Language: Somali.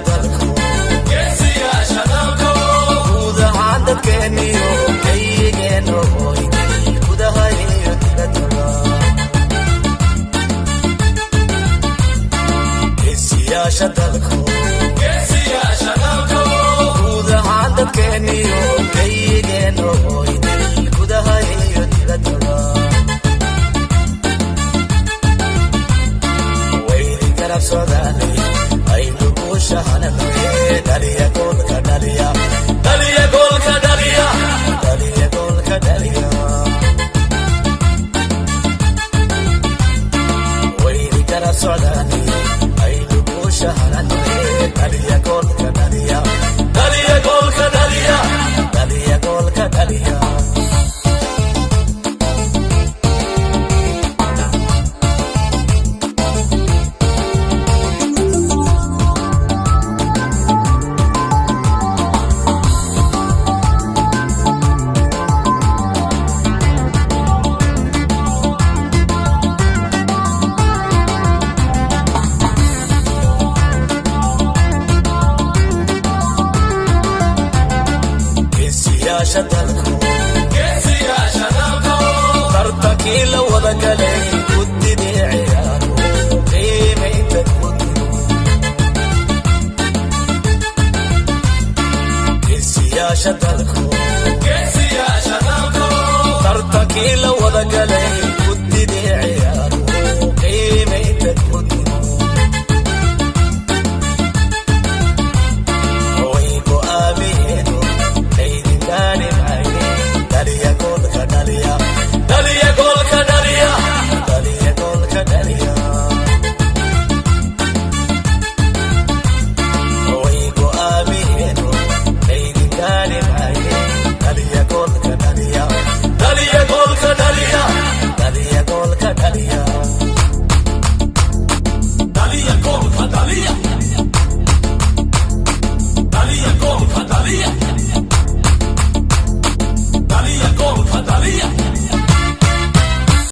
dalku gudaha dadkeeniyo kaygeeno gudaha iyo dibadda geesiyaasha dalku gudaha dadkeeniyo kaygeeno gudaha iyo dibadda wayli garab soodaanay aynu guushahanahay dhaliya goolka dhaliya dhaliya goolka dhaliya dhaliya goolka dhaliya wayli garab soodaanay aynu guushahanahay dhaliya goolka dhaliya dhaliya goolka dhaliya dhaliya goolka dhaliya tartankii la wada galay guddidii ciyaaro qiimaynta guddigu geesiyaasha dalku tartankii la wada galay